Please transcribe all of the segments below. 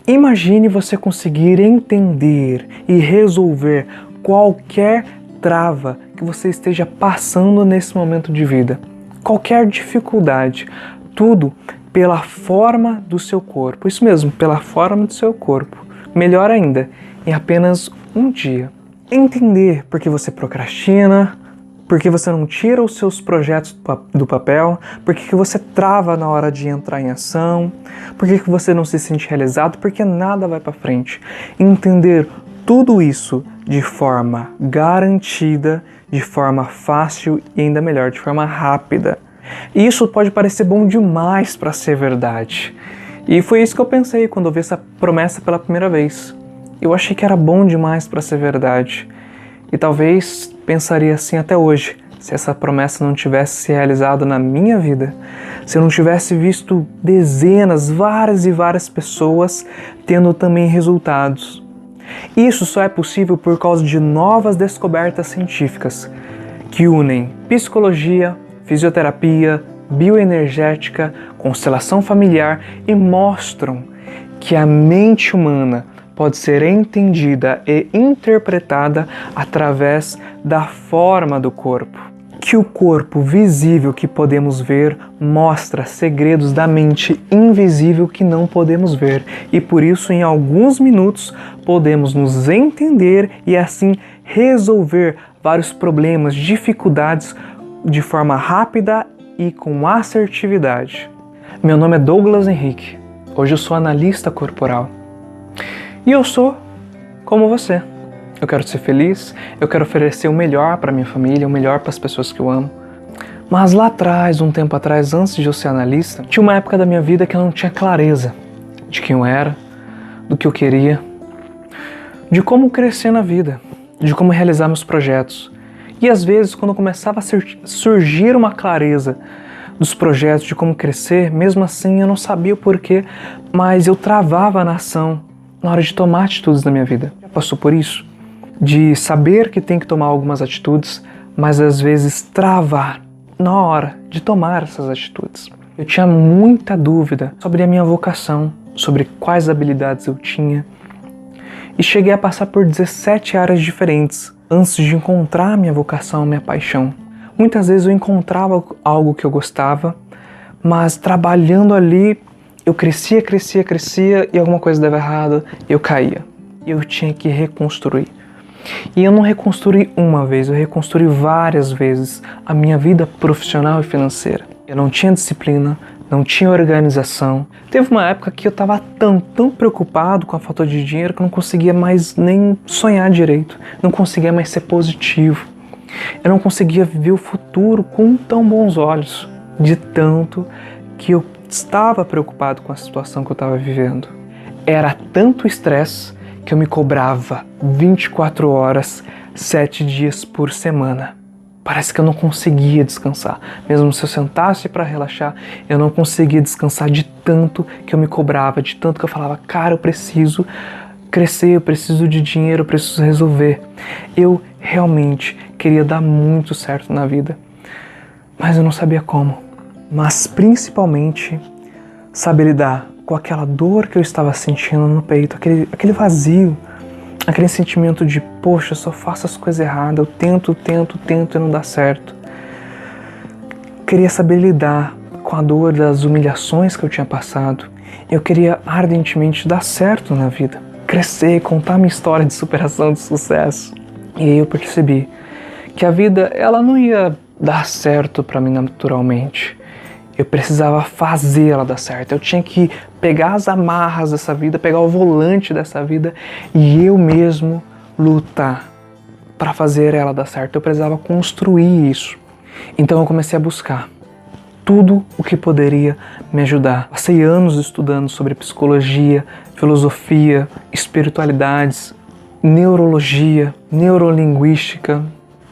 Imagine você conseguir entender e resolver qualquer trava que você esteja passando nesse momento de vida. Qualquer dificuldade, tudo pela forma do seu corpo. Isso mesmo, pela forma do seu corpo. Melhor ainda, em apenas um dia. Entender por que você procrastina, por que você não tira os seus projetos do papel, por que você trava na hora de entrar em ação, por que você não se sente realizado, porque nada vai para frente. Entender tudo isso de forma garantida, de forma fácil e ainda melhor, de forma rápida. E isso pode parecer bom demais para ser verdade. E foi isso que eu pensei quando eu vi essa promessa pela primeira vez. Eu achei que era bom demais para ser verdade. E talvez pensaria assim até hoje, se essa promessa não tivesse se realizado na minha vida, se eu não tivesse visto dezenas, várias e várias pessoas tendo também resultados. Isso só é possível por causa de novas descobertas científicas que unem psicologia, fisioterapia, bioenergética, constelação familiar e mostram que a mente humana pode ser entendida e interpretada através da forma do corpo. Que o corpo visível que podemos ver mostra segredos da mente invisível que não podemos ver, e por isso em alguns minutos podemos nos entender e assim resolver vários problemas, dificuldades de forma rápida e com assertividade. Meu nome é Douglas Henrique, hoje eu sou analista corporal. E eu sou como você. Eu quero ser feliz, eu quero oferecer o melhor para minha família, o melhor para as pessoas que eu amo. Mas lá atrás, um tempo atrás, antes de eu ser analista, tinha uma época da minha vida que eu não tinha clareza de quem eu era, do que eu queria, de como crescer na vida, de como realizar meus projetos. E às vezes, quando começava a surgir uma clareza dos projetos, de como crescer, mesmo assim eu não sabia o porquê, mas eu travava na ação, na hora de tomar atitudes na minha vida. Já passou por isso? De saber que tem que tomar algumas atitudes, mas às vezes travar na hora de tomar essas atitudes. Eu tinha muita dúvida sobre a minha vocação, sobre quais habilidades eu tinha, e cheguei a passar por 17 áreas diferentes antes de encontrar a minha vocação, a minha paixão. Muitas vezes eu encontrava algo que eu gostava, mas trabalhando ali eu crescia e alguma coisa dava errado, eu caía. E eu tinha que reconstruir. E eu não reconstruí uma vez, eu reconstruí várias vezes a minha vida profissional e financeira. Eu não tinha disciplina, não tinha organização. Teve uma época que eu estava tão preocupado com a falta de dinheiro que eu não conseguia mais nem sonhar direito, não conseguia mais ser positivo. Eu não conseguia ver o futuro com tão bons olhos, de tanto que eu estava preocupado com a situação que eu estava vivendo. Era tanto estresse que eu me cobrava 24 horas, 7 dias por semana. Parece que eu não conseguia descansar. Mesmo se eu sentasse para relaxar, eu não conseguia descansar de tanto que eu me cobrava, de tanto que eu falava, cara, eu preciso crescer, eu preciso de dinheiro, eu preciso resolver. Eu realmente queria dar muito certo na vida, mas eu não sabia como. Mas principalmente saber lidar com aquela dor que eu estava sentindo no peito, aquele vazio, aquele sentimento de, poxa, eu só faço as coisas erradas, eu tento e não dá certo. Queria saber lidar com a dor das humilhações que eu tinha passado. Eu queria ardentemente dar certo na vida, crescer, contar minha história de superação, de sucesso. E aí eu percebi que a vida, ela não ia dar certo para mim naturalmente. Eu precisava fazer ela dar certo. Eu tinha que pegar as amarras dessa vida, pegar o volante dessa vida e eu mesmo lutar para fazer ela dar certo. Eu precisava construir isso. Então eu comecei a buscar tudo o que poderia me ajudar. Passei anos estudando sobre psicologia, filosofia, espiritualidades, neurologia, neurolinguística,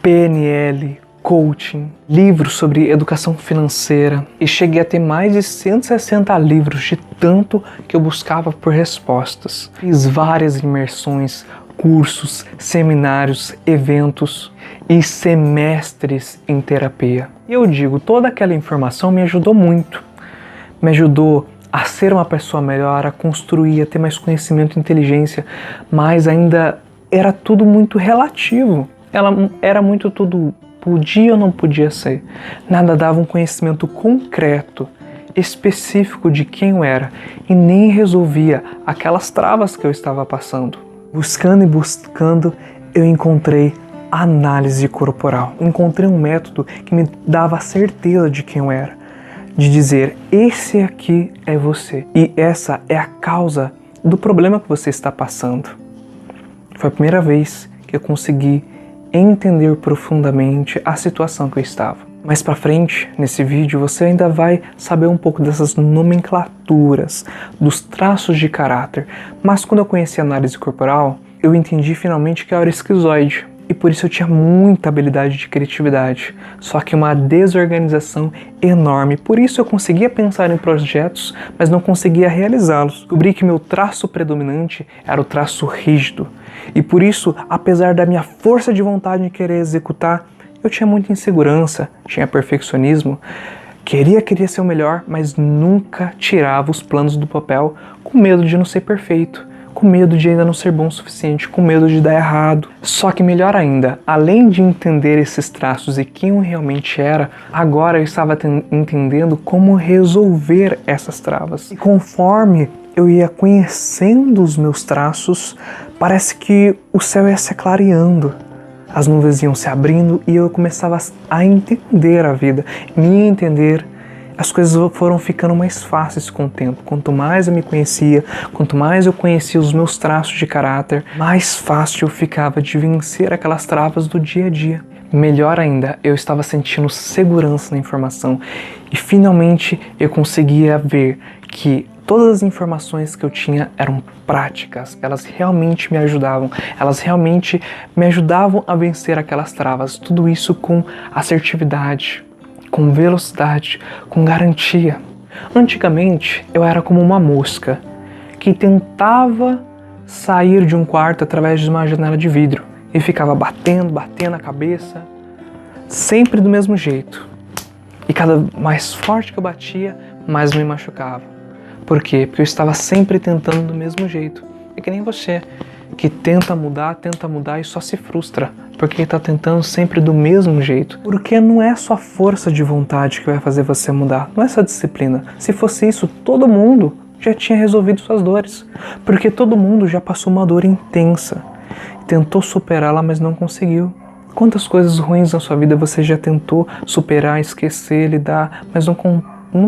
PNL, coaching, livros sobre educação financeira e cheguei a ter mais de 160 livros de tanto que eu buscava por respostas. Fiz várias imersões, cursos, seminários, eventos e semestres em terapia. E eu digo, toda aquela informação me ajudou muito. Me ajudou a ser uma pessoa melhor, a construir, a ter mais conhecimento e inteligência, mas ainda era tudo muito relativo. Era muito tudo podia ou não podia ser. Nada dava um conhecimento concreto, específico de quem eu era, e nem resolvia aquelas travas que eu estava passando. Buscando e buscando, eu encontrei a análise corporal. Encontrei um método que me dava a certeza de quem eu era, de dizer, esse aqui é você, e essa é a causa do problema que você está passando. Foi a primeira vez que eu consegui entender profundamente a situação que eu estava. Mais pra frente, nesse vídeo, você ainda vai saber um pouco dessas nomenclaturas, dos traços de caráter. Mas quando eu conheci a análise corporal, eu entendi finalmente que eu era esquizoide. E por isso eu tinha muita habilidade de criatividade, só que uma desorganização enorme. Por isso eu conseguia pensar em projetos, mas não conseguia realizá-los. Descobri que meu traço predominante era o traço rígido. E por isso, apesar da minha força de vontade de querer executar, eu tinha muita insegurança, tinha perfeccionismo, queria ser o melhor, mas nunca tirava os planos do papel com medo de não ser perfeito, com medo de ainda não ser bom o suficiente, com medo de dar errado. Só que melhor ainda, além de entender esses traços e quem eu realmente era, agora eu estava entendendo como resolver essas travas. E conforme eu ia conhecendo os meus traços, parece que o céu ia se clareando. As nuvens iam se abrindo e eu começava a entender a vida, me entender. As coisas foram ficando mais fáceis com o tempo. Quanto mais eu me conhecia, quanto mais eu conhecia os meus traços de caráter, mais fácil eu ficava de vencer aquelas travas do dia a dia. Melhor ainda, eu estava sentindo segurança na informação e finalmente eu conseguia ver que todas as informações que eu tinha eram práticas, elas realmente me ajudavam, a vencer aquelas travas, tudo isso com assertividade, com velocidade, com garantia. Antigamente, eu era como uma mosca que tentava sair de um quarto através de uma janela de vidro e ficava batendo a cabeça, sempre do mesmo jeito. E cada mais forte que eu batia, mais me machucava. Por quê? Porque eu estava sempre tentando do mesmo jeito. É que nem você, que tenta mudar e só se frustra, porque está tentando sempre do mesmo jeito. Porque não é só força de vontade que vai fazer você mudar, não é só disciplina. Se fosse isso, todo mundo já tinha resolvido suas dores, porque todo mundo já passou uma dor intensa, tentou superá-la, mas não conseguiu. Quantas coisas ruins na sua vida você já tentou superar, esquecer, lidar, mas não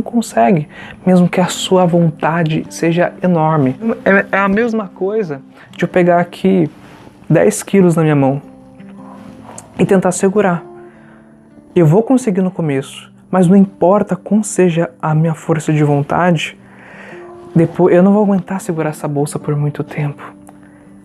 consegue, mesmo que a sua vontade seja enorme. É a mesma coisa de eu pegar aqui 10 quilos na minha mão e tentar segurar. Eu vou conseguir no começo, mas não importa qual seja a minha força de vontade, depois eu não vou aguentar segurar essa bolsa por muito tempo.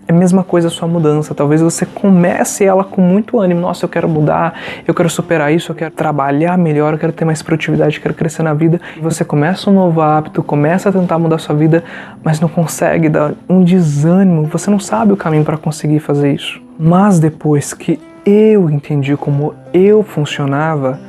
É a mesma coisa a sua mudança. Talvez você comece ela com muito ânimo. Nossa, eu quero mudar, eu quero superar isso, eu quero trabalhar melhor, eu quero ter mais produtividade, eu quero crescer na vida. E você começa um novo hábito, começa a tentar mudar a sua vida, mas não consegue, dá um desânimo. Você não sabe o caminho para conseguir fazer isso. Mas depois que eu entendi como eu funcionava,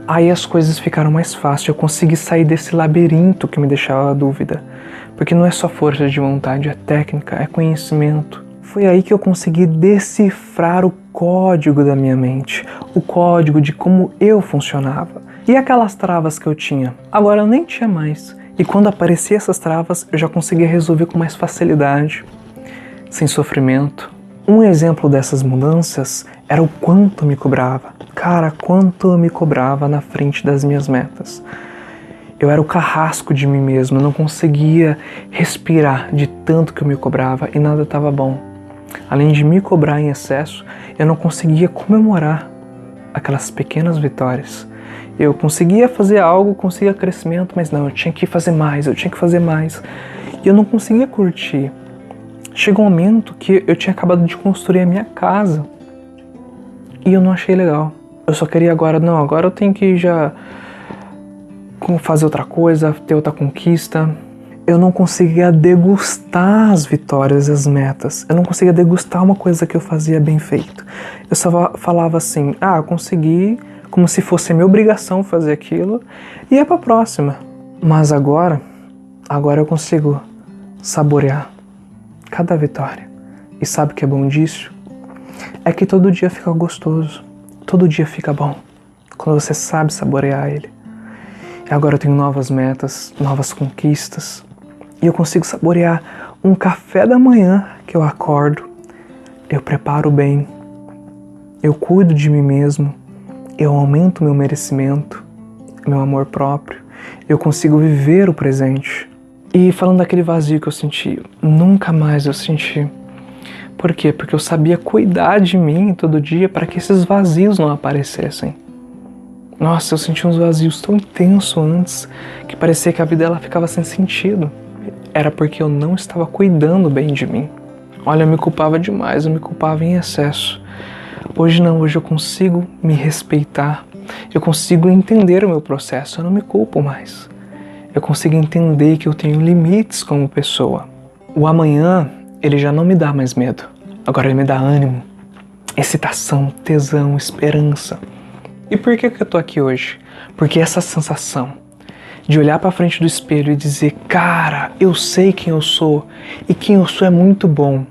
aí as coisas ficaram mais fáceis. Eu consegui sair desse labirinto que me deixava a dúvida. Porque não é só força de vontade, é técnica, é conhecimento. Foi aí que eu consegui decifrar o código da minha mente, o código de como eu funcionava. E aquelas travas que eu tinha? Agora eu nem tinha mais. E quando apareciam essas travas, eu já conseguia resolver com mais facilidade, sem sofrimento. Um exemplo dessas mudanças era o quanto eu me cobrava. Cara, quanto eu me cobrava na frente das minhas metas. Eu era o carrasco de mim mesmo, eu não conseguia respirar de tanto que eu me cobrava e nada estava bom. Além de me cobrar em excesso, eu não conseguia comemorar aquelas pequenas vitórias. Eu conseguia fazer algo, conseguia crescimento, mas não, eu tinha que fazer mais. E eu não conseguia curtir. Chegou um momento que eu tinha acabado de construir a minha casa e eu não achei legal. Eu só queria agora eu tenho que já fazer outra coisa, ter outra conquista. Eu não conseguia degustar as vitórias e as metas. Eu não conseguia degustar uma coisa que eu fazia bem feito. Eu só falava assim, eu consegui, como se fosse minha obrigação fazer aquilo, e é pra próxima. Mas agora agora eu consigo saborear cada vitória. E sabe o que é bom disso? É que todo dia fica gostoso, todo dia fica bom, quando você sabe saborear ele. E agora eu tenho novas metas, novas conquistas, e eu consigo saborear um café da manhã que eu acordo, eu preparo bem, eu cuido de mim mesmo, eu aumento meu merecimento, meu amor próprio, eu consigo viver o presente. E falando daquele vazio que eu senti, nunca mais eu senti. Por quê? Porque eu sabia cuidar de mim todo dia para que esses vazios não aparecessem. Nossa, eu senti uns vazios tão intensos antes que parecia que a vida ela ficava sem sentido. Era porque eu não estava cuidando bem de mim. Olha, eu me culpava demais, eu me culpava em excesso. Hoje não, hoje eu consigo me respeitar, eu consigo entender o meu processo, eu não me culpo mais. Eu consigo entender que eu tenho limites como pessoa. O amanhã, ele já não me dá mais medo. Agora ele me dá ânimo, excitação, tesão, esperança. E por que eu tô aqui hoje? Porque essa sensação de olhar pra frente do espelho e dizer, cara, eu sei quem eu sou e quem eu sou é muito bom.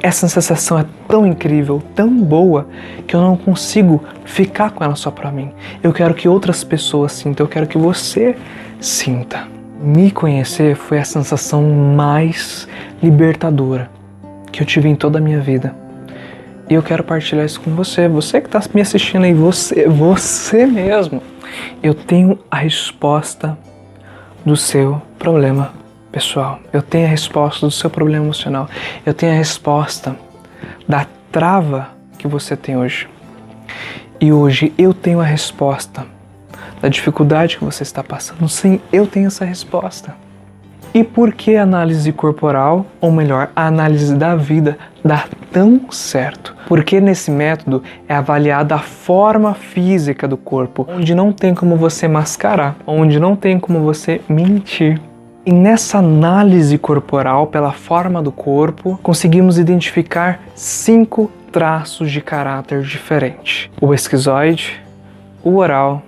Essa sensação é tão incrível, tão boa, que eu não consigo ficar com ela só pra mim. Eu quero que outras pessoas sintam, eu quero que você sinta. Me conhecer foi a sensação mais libertadora que eu tive em toda a minha vida. E eu quero partilhar isso com você. Você que está me assistindo aí, você mesmo. Eu tenho a resposta do seu problema pessoal. Eu tenho a resposta do seu problema emocional. Eu tenho a resposta da trava que você tem hoje. E hoje eu tenho a resposta da dificuldade que você está passando. Sim, eu tenho essa resposta. E por que a análise corporal, ou melhor, a análise da vida, dá tão certo? Porque nesse método é avaliada a forma física do corpo, onde não tem como você mascarar, onde não tem como você mentir. E nessa análise corporal, pela forma do corpo, conseguimos identificar 5 traços de caráter diferentes: o esquizoide, o oral,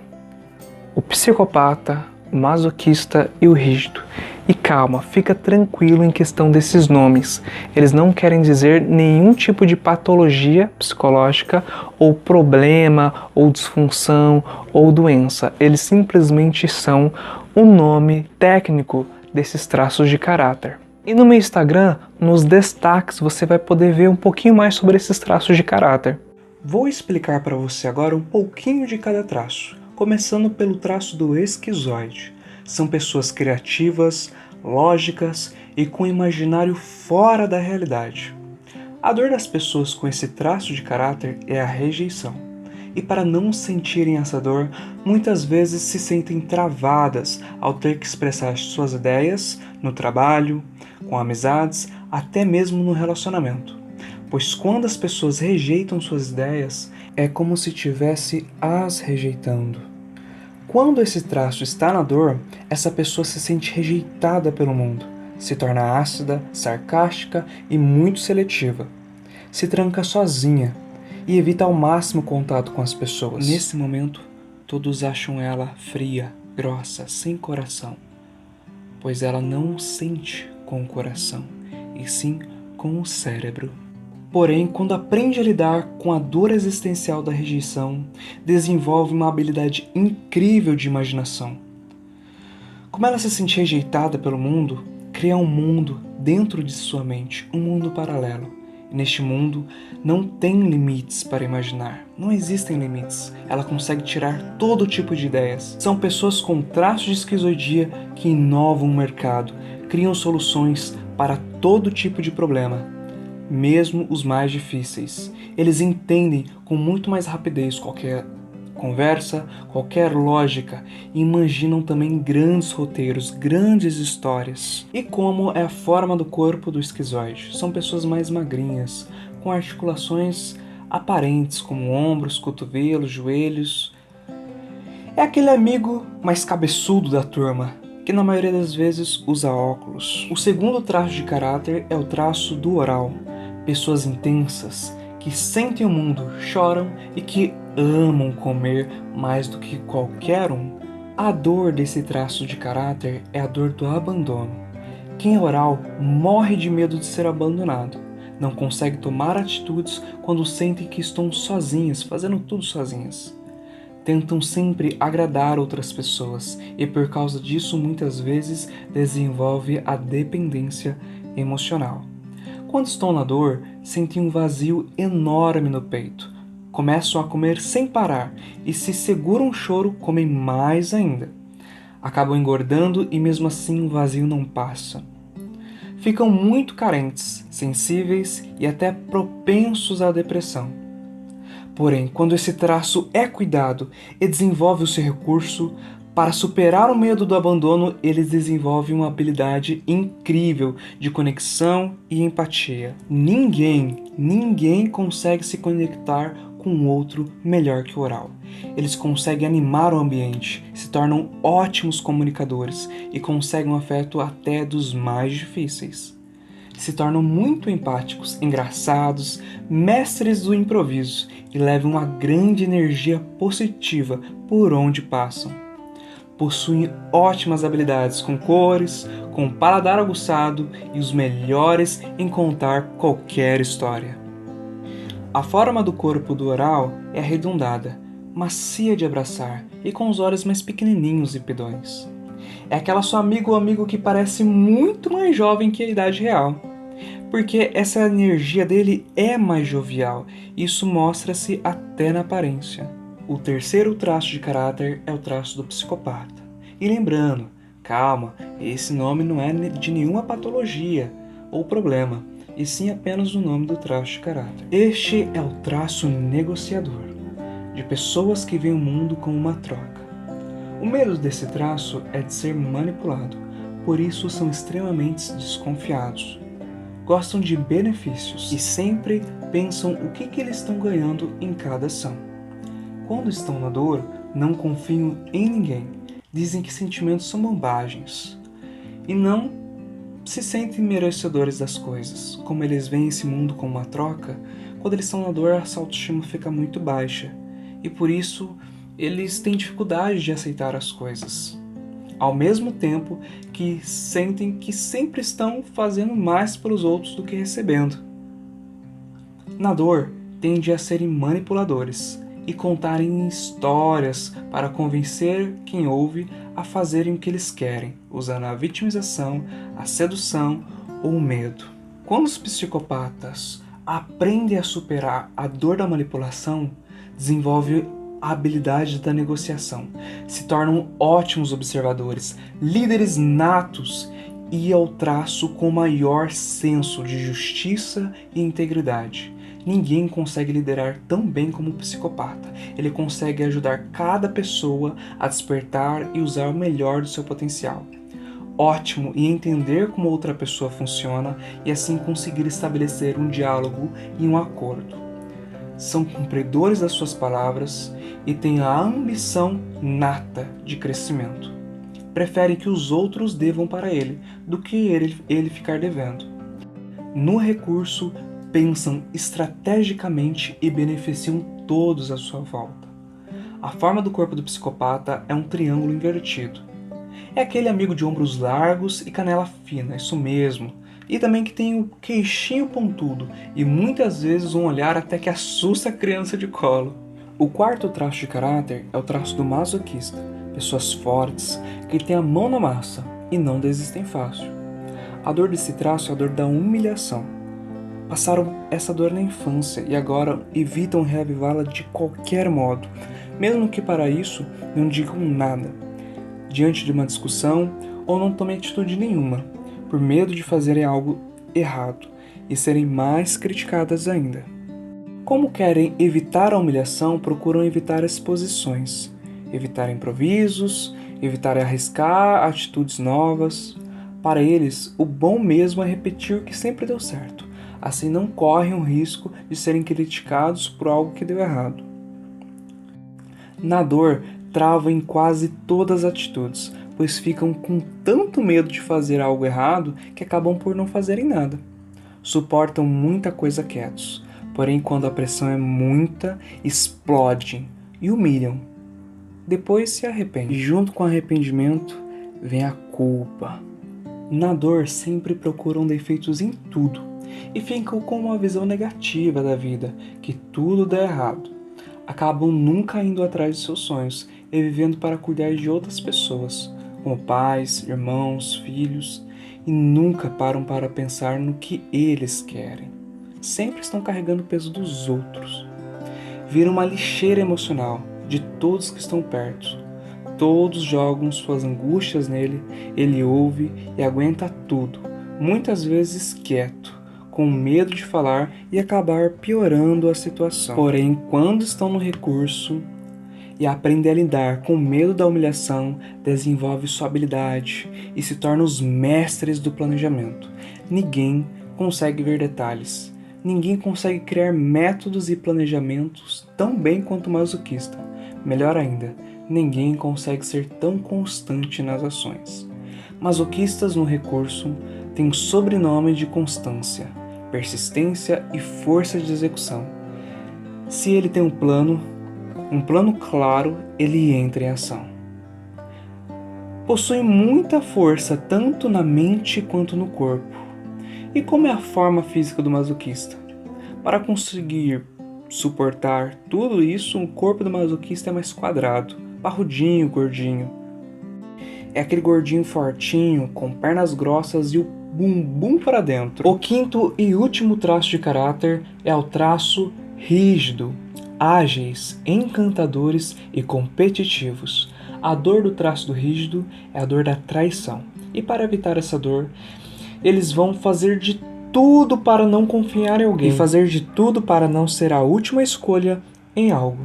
o psicopata, o masoquista e o rígido. E calma, fica tranquilo em questão desses nomes. Eles não querem dizer nenhum tipo de patologia psicológica, ou problema, ou disfunção, ou doença. Eles simplesmente são o nome técnico desses traços de caráter. E no meu Instagram, nos destaques, você vai poder ver um pouquinho mais sobre esses traços de caráter. Vou explicar para você agora um pouquinho de cada traço, começando pelo traço do esquizoide. São pessoas criativas, lógicas e com imaginário fora da realidade. A dor das pessoas com esse traço de caráter é a rejeição. E para não sentirem essa dor, muitas vezes se sentem travadas ao ter que expressar suas ideias no trabalho, com amizades, até mesmo no relacionamento. Pois quando as pessoas rejeitam suas ideias, é como se estivesse as rejeitando. Quando esse traço está na dor, essa pessoa se sente rejeitada pelo mundo, se torna ácida, sarcástica e muito seletiva. Se tranca sozinha e evita ao máximo contato com as pessoas. Nesse momento, todos acham ela fria, grossa, sem coração, pois ela não sente com o coração, e sim com o cérebro. Porém, quando aprende a lidar com a dor existencial da rejeição, desenvolve uma habilidade incrível de imaginação. Como ela se sente rejeitada pelo mundo, cria um mundo dentro de sua mente, um mundo paralelo. E neste mundo não tem limites para imaginar, não existem limites. Ela consegue tirar todo tipo de ideias. São pessoas com traços de esquizoidia que inovam o mercado, criam soluções para todo tipo de problema, mesmo os mais difíceis. Eles entendem com muito mais rapidez qualquer conversa, qualquer lógica, e imaginam também grandes roteiros, grandes histórias. E como é a forma do corpo do esquizoide? São pessoas mais magrinhas, com articulações aparentes, como ombros, cotovelos, joelhos. É aquele amigo mais cabeçudo da turma, que na maioria das vezes usa óculos. O segundo traço de caráter é o traço do oral. Pessoas intensas, que sentem o mundo, choram e que amam comer mais do que qualquer um. A dor desse traço de caráter é a dor do abandono. Quem é oral morre de medo de ser abandonado. Não consegue tomar atitudes quando sentem que estão sozinhas, fazendo tudo sozinhas. Tentam sempre agradar outras pessoas e por causa disso muitas vezes desenvolve a dependência emocional. Quando estão na dor, sentem um vazio enorme no peito. Começam a comer sem parar e se seguram o choro, comem mais ainda. Acabam engordando e mesmo assim o vazio não passa. Ficam muito carentes, sensíveis e até propensos à depressão. Porém, quando esse traço é cuidado e desenvolve o seu recurso, para superar o medo do abandono, eles desenvolvem uma habilidade incrível de conexão e empatia. Ninguém consegue se conectar com o outro melhor que o oral. Eles conseguem animar o ambiente, se tornam ótimos comunicadores e conseguem um afeto até dos mais difíceis. Se tornam muito empáticos, engraçados, mestres do improviso e levam uma grande energia positiva por onde passam. Possuem ótimas habilidades com cores, com paladar aguçado e os melhores em contar qualquer história. A forma do corpo do oral é arredondada, macia de abraçar e com os olhos mais pequenininhos e pedões. É aquela sua amiga ou amigo que parece muito mais jovem que a idade real, porque essa energia dele é mais jovial, isso mostra-se até na aparência. O terceiro traço de caráter é o traço do psicopata. E lembrando, calma, esse nome não é de nenhuma patologia ou problema, e sim apenas o nome do traço de caráter. Este é o traço negociador, de pessoas que veem o mundo como uma troca. O medo desse traço é de ser manipulado, por isso são extremamente desconfiados. Gostam de benefícios e sempre pensam o que eles estão ganhando em cada ação. Quando estão na dor, não confiam em ninguém. Dizem que sentimentos são bobagens e não se sentem merecedores das coisas. Como eles veem esse mundo como uma troca, quando eles estão na dor, a sua autoestima fica muito baixa e por isso eles têm dificuldade de aceitar as coisas. Ao mesmo tempo que sentem que sempre estão fazendo mais pelos outros do que recebendo. Na dor, tendem a serem manipuladores e contarem histórias para convencer quem ouve a fazerem o que eles querem, usando a vitimização, a sedução ou o medo. Quando os psicopatas aprendem a superar a dor da manipulação, desenvolvem a habilidade da negociação, se tornam ótimos observadores, líderes natos e é o traço com maior senso de justiça e integridade. Ninguém consegue liderar tão bem como o psicopata. Ele consegue ajudar cada pessoa a despertar e usar o melhor do seu potencial. Ótimo em entender como outra pessoa funciona e assim conseguir estabelecer um diálogo e um acordo. São cumpridores das suas palavras e têm a ambição nata de crescimento. Preferem que os outros devam para ele do que ele ficar devendo. No recurso, pensam estrategicamente e beneficiam todos à sua volta. A forma do corpo do psicopata é um triângulo invertido. É aquele amigo de ombros largos e canela fina, isso mesmo. E também que tem o queixinho pontudo e muitas vezes um olhar até que assusta a criança de colo. O quarto traço de caráter é o traço do masoquista. Pessoas fortes, que têm a mão na massa e não desistem fácil. A dor desse traço é a dor da humilhação. Passaram essa dor na infância e agora evitam reavivá-la de qualquer modo, mesmo que para isso não digam nada, diante de uma discussão ou não tomem atitude nenhuma, por medo de fazerem algo errado e serem mais criticadas ainda. Como querem evitar a humilhação, procuram evitar exposições, evitar improvisos, evitar arriscar atitudes novas. Para eles, o bom mesmo é repetir o que sempre deu certo. Assim não correm o risco de serem criticados por algo que deu errado. Na dor, travam em quase todas as atitudes, pois ficam com tanto medo de fazer algo errado que acabam por não fazerem nada. Suportam muita coisa quietos, porém quando a pressão é muita, explodem e humilham. Depois se arrependem. E junto com o arrependimento vem a culpa. Na dor, sempre procuram defeitos em tudo e ficam com uma visão negativa da vida, que tudo dá errado. Acabam nunca indo atrás de seus sonhos e vivendo para cuidar de outras pessoas, como pais, irmãos, filhos, e nunca param para pensar no que eles querem. Sempre estão carregando o peso dos outros. Viram uma lixeira emocional de todos que estão perto. Todos jogam suas angústias nele, ele ouve e aguenta tudo, muitas vezes quieto, com medo de falar e acabar piorando a situação. Porém, quando estão no recurso e aprendem a lidar com o medo da humilhação, desenvolve sua habilidade e se tornam os mestres do planejamento. Ninguém consegue ver detalhes. Ninguém consegue criar métodos e planejamentos tão bem quanto o masoquista. Melhor ainda, ninguém consegue ser tão constante nas ações. Masoquistas no recurso têm o sobrenome de constância, persistência e força de execução. Se ele tem um plano claro, ele entra em ação. Possui muita força tanto na mente quanto no corpo. E como é a forma física do masoquista? Para conseguir suportar tudo isso, o corpo do masoquista é mais quadrado, parrudinho, gordinho. É aquele gordinho fortinho, com pernas grossas e o bumbum para dentro. O quinto e último traço de caráter é o traço rígido, ágeis, encantadores e competitivos. A dor do traço do rígido é a dor da traição. E para evitar essa dor, eles vão fazer de tudo para não confiar em alguém e fazer de tudo para não ser a última escolha em algo.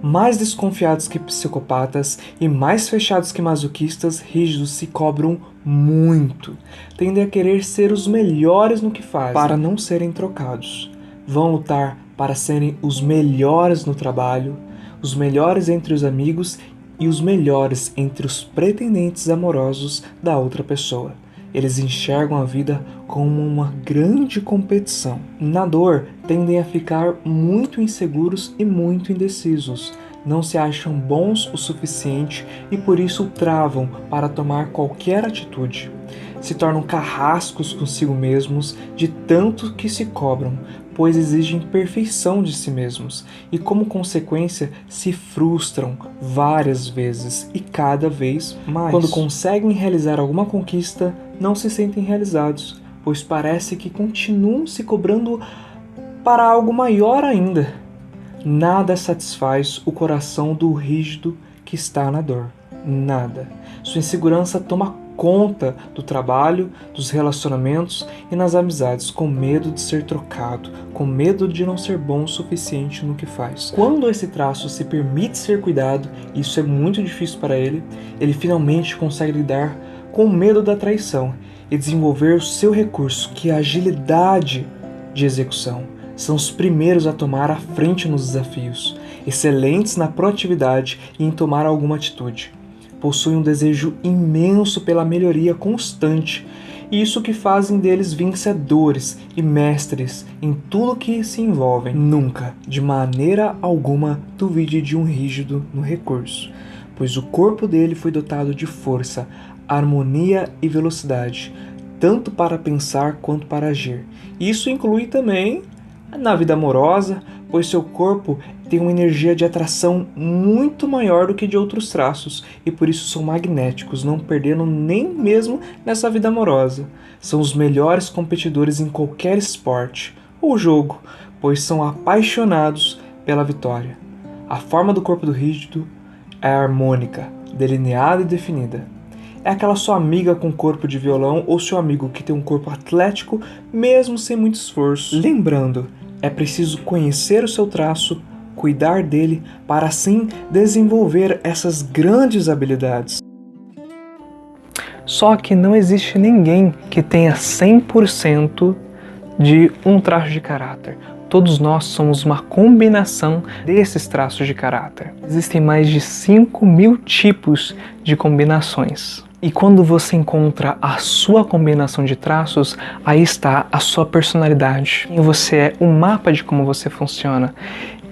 Mais desconfiados que psicopatas e mais fechados que masoquistas, rígidos se cobram muito. Tendem a querer ser os melhores no que fazem, para não serem trocados. Vão lutar para serem os melhores no trabalho, os melhores entre os amigos e os melhores entre os pretendentes amorosos da outra pessoa. Eles enxergam a vida como uma grande competição. Na dor, tendem a ficar muito inseguros e muito indecisos. Não se acham bons o suficiente e por isso travam para tomar qualquer atitude. Se tornam carrascos consigo mesmos de tanto que se cobram, pois exigem perfeição de si mesmos e, como consequência, se frustram várias vezes e cada vez mais. Quando conseguem realizar alguma conquista, não se sentem realizados, pois parece que continuam se cobrando para algo maior ainda. Nada satisfaz o coração do rígido que está na dor. Nada. Sua insegurança toma conta do trabalho, dos relacionamentos e nas amizades, com medo de ser trocado, com medo de não ser bom o suficiente no que faz. Quando esse traço se permite ser cuidado, e isso é muito difícil para ele, ele finalmente consegue lidar com o medo da traição e desenvolver o seu recurso, que é a agilidade de execução. São os primeiros a tomar a frente nos desafios, excelentes na proatividade e em tomar alguma atitude. Possuem um desejo imenso pela melhoria constante, e isso que fazem deles vencedores e mestres em tudo que se envolvem. Nunca, de maneira alguma, duvide de um rígido no recurso, pois o corpo dele foi dotado de força, harmonia e velocidade, tanto para pensar quanto para agir. Isso inclui também na vida amorosa, pois seu corpo tem uma energia de atração muito maior do que de outros traços e por isso são magnéticos, não perdendo nem mesmo nessa vida amorosa. São os melhores competidores em qualquer esporte ou jogo, pois são apaixonados pela vitória. A forma do corpo do rígido é harmônica, delineada e definida. É aquela sua amiga com corpo de violão ou seu amigo que tem um corpo atlético mesmo sem muito esforço. Lembrando, é preciso conhecer o seu traço, cuidar dele, para assim desenvolver essas grandes habilidades. Só que não existe ninguém que tenha 100% de um traço de caráter. Todos nós somos uma combinação desses traços de caráter. Existem mais de 5.000 tipos de combinações. E quando você encontra a sua combinação de traços, aí está a sua personalidade. Quem você é, o mapa de como você funciona.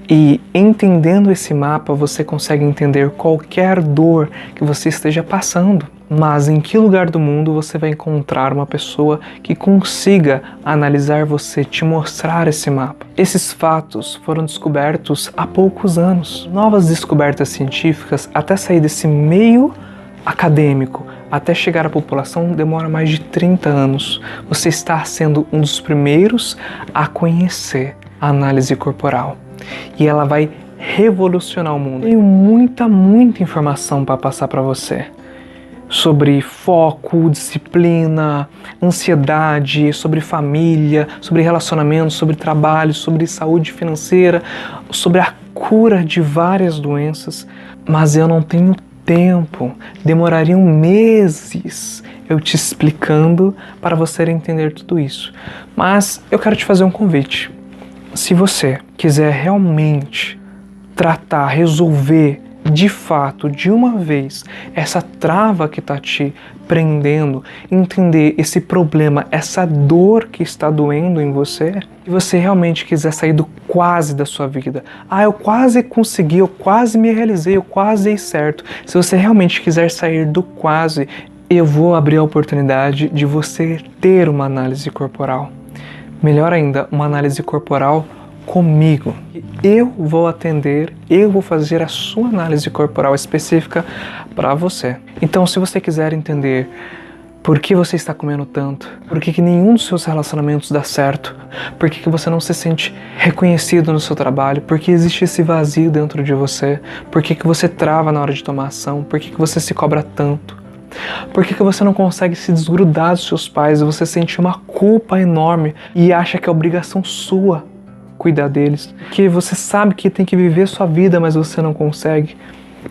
E entendendo esse mapa, você consegue entender qualquer dor que você esteja passando. Mas em que lugar do mundo você vai encontrar uma pessoa que consiga analisar você, te mostrar esse mapa? Esses fatos foram descobertos há poucos anos. Novas descobertas científicas, até sair desse meio acadêmico, até chegar à população, demora mais de 30 anos. Você está sendo um dos primeiros a conhecer a análise corporal. E ela vai revolucionar o mundo. Tenho muita informação para passar para você. Sobre foco, disciplina, ansiedade, sobre família, sobre relacionamento, sobre trabalho, sobre saúde financeira, sobre a cura de várias doenças. Mas eu não tenho tempo, demorariam meses eu te explicando para você entender tudo isso. Mas eu quero te fazer um convite. Se você quiser realmente tratar, resolver de fato, de uma vez, essa trava que está te prendendo, entender esse problema, essa dor que está doendo em você, e você realmente quiser sair do quase da sua vida, eu quase consegui, eu quase me realizei, eu quase dei certo. Se você realmente quiser sair do quase, eu vou abrir a oportunidade de você ter uma análise corporal. Melhor ainda, uma análise corporal comigo. Eu vou atender, eu vou fazer a sua análise corporal específica para você. Então, se você quiser entender por que você está comendo tanto, por que nenhum dos seus relacionamentos dá certo, por que você não se sente reconhecido no seu trabalho, por que existe esse vazio dentro de você, por que você trava na hora de tomar ação, por que você se cobra tanto, por que você não consegue se desgrudar dos seus pais e você sente uma culpa enorme e acha que é obrigação sua cuidar deles, que você sabe que tem que viver sua vida, mas você não consegue.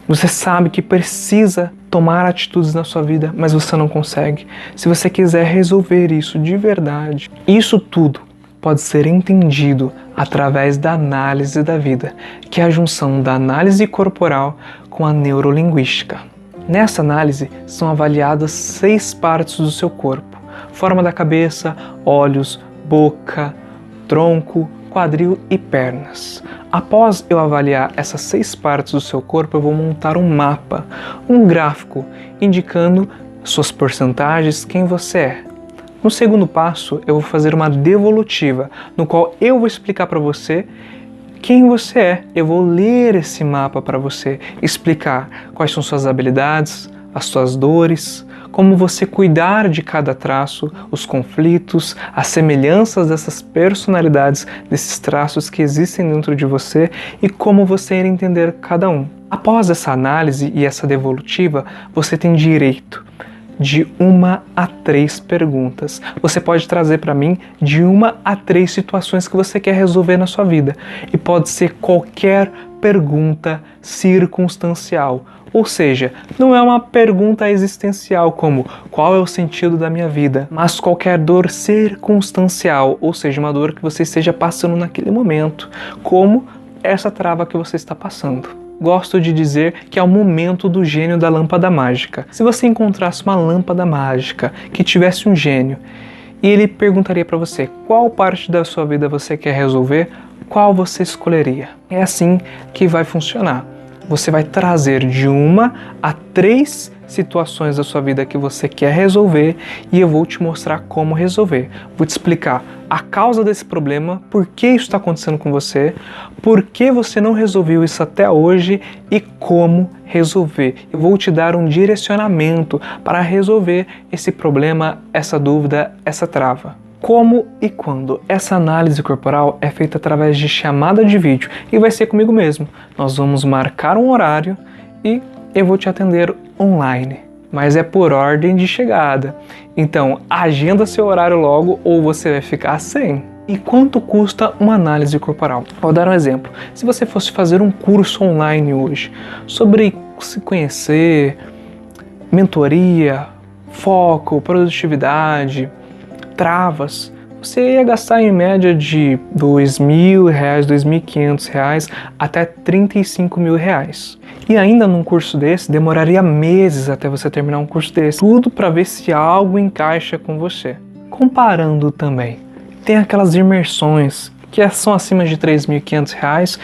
Você sabe que precisa tomar atitudes na sua vida, mas você não consegue. Se você quiser resolver isso de verdade, isso tudo pode ser entendido através da análise da vida, que é a junção da análise corporal com a neurolinguística. Nessa análise são avaliadas 6 partes do seu corpo: forma da cabeça, olhos, boca, tronco, quadril e pernas. Após eu avaliar essas 6 partes do seu corpo, eu vou montar um mapa, um gráfico, indicando suas porcentagens, quem você é. No segundo passo, eu vou fazer uma devolutiva, no qual eu vou explicar para você quem você é. Eu vou ler esse mapa para você, explicar quais são suas habilidades, as suas dores, como você cuidar de cada traço, os conflitos, as semelhanças dessas personalidades, desses traços que existem dentro de você e como você irá entender cada um. Após essa análise e essa devolutiva, você tem direito de 1 a 3 perguntas. Você pode trazer para mim de 1 a 3 situações que você quer resolver na sua vida. E pode ser qualquer pergunta circunstancial. Ou seja, não é uma pergunta existencial como qual é o sentido da minha vida, mas qualquer dor circunstancial, ou seja, uma dor que você esteja passando naquele momento, como essa trava que você está passando. Gosto de dizer que é o momento do gênio da lâmpada mágica. Se você encontrasse uma lâmpada mágica que tivesse um gênio e ele perguntaria para você qual parte da sua vida você quer resolver, qual você escolheria? É assim que vai funcionar. Você vai trazer de 1 a 3 situações da sua vida que você quer resolver e eu vou te mostrar como resolver. Vou te explicar a causa desse problema, por que isso está acontecendo com você, por que você não resolveu isso até hoje e como resolver. Eu vou te dar um direcionamento para resolver esse problema, essa dúvida, essa trava. Como e quando? Essa análise corporal é feita através de chamada de vídeo e vai ser comigo mesmo. Nós vamos marcar um horário e eu vou te atender online, mas é por ordem de chegada. Então, agenda seu horário logo ou você vai ficar sem. E quanto custa uma análise corporal? Vou dar um exemplo. Se você fosse fazer um curso online hoje sobre se conhecer, mentoria, foco, produtividade, travas, você ia gastar em média de R$2.000, R$2.500 até R$35.000. E ainda num curso desse, demoraria meses até você terminar um curso desse. Tudo para ver se algo encaixa com você. Comparando também, tem aquelas imersões que são acima de R$3.500,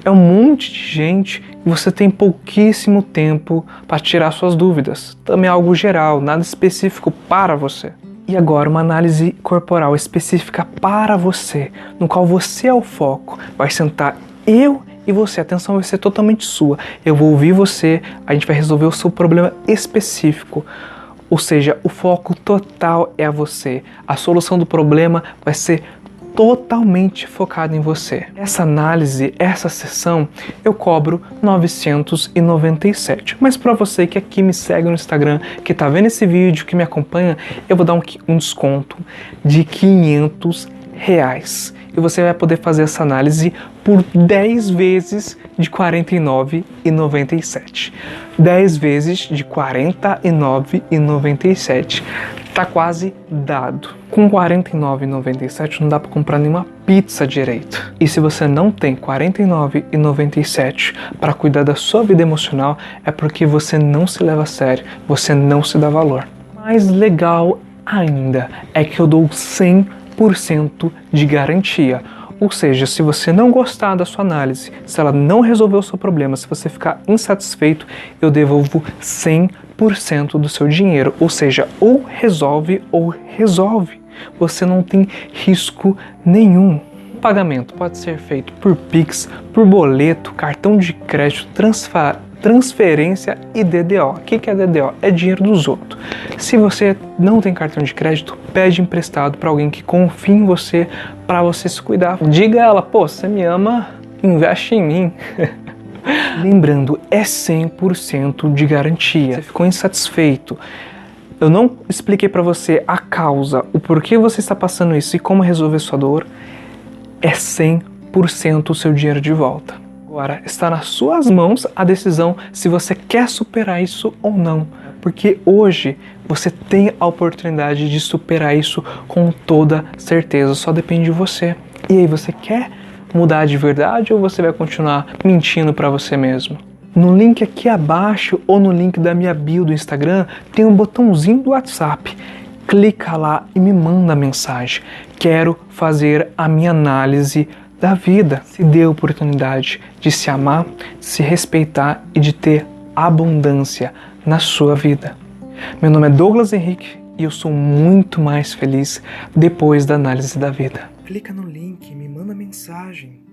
é um monte de gente e você tem pouquíssimo tempo para tirar suas dúvidas. Também é algo geral, nada específico para você. E agora uma análise corporal específica para você, no qual você é o foco. Vai sentar eu e você, a atenção vai ser totalmente sua. Eu vou ouvir você, a gente vai resolver o seu problema específico. Ou seja, o foco total é a você. A solução do problema vai ser totalmente focada em você. Essa análise, essa sessão, eu cobro R$997. Mas para você que aqui me segue no Instagram, que tá vendo esse vídeo, que me acompanha, eu vou dar um desconto de R$500. E você vai poder fazer essa análise por 10 vezes de R$49,97. 10 vezes de R$49,97. Tá quase dado. Com R$49,97 não dá para comprar nenhuma pizza direito. E se você não tem R$49,97 para cuidar da sua vida emocional, é porque você não se leva a sério, você não se dá valor. Mais legal ainda é que eu dou 100% de garantia. Ou seja, se você não gostar da sua análise, se ela não resolver o seu problema, se você ficar insatisfeito, eu devolvo 100% do seu dinheiro. Ou seja, ou resolve ou resolve. Você não tem risco nenhum. O pagamento pode ser feito por Pix, por boleto, cartão de crédito, transferência e DDO. O que é DDO? É dinheiro dos outros. Se você não tem cartão de crédito, pede emprestado para alguém que confie em você para você se cuidar. Diga a ela, pô, você me ama, investe em mim. Lembrando, é 100% de garantia. Você ficou insatisfeito, eu não expliquei para você a causa, o porquê você está passando isso e como resolver sua dor, é 100% o seu dinheiro de volta. Agora, está nas suas mãos a decisão se você quer superar isso ou não. Porque hoje você tem a oportunidade de superar isso com toda certeza. Só depende de você. E aí, você quer mudar de verdade ou você vai continuar mentindo para você mesmo? No link aqui abaixo ou no link da minha bio do Instagram tem um botãozinho do WhatsApp. Clica lá e me manda mensagem. Quero fazer a minha análise da vida. Se dê a oportunidade de se amar, de se respeitar e de ter abundância na sua vida. Meu nome é Douglas Henrique e eu sou muito mais feliz depois da análise da vida. Clica no link, me manda mensagem.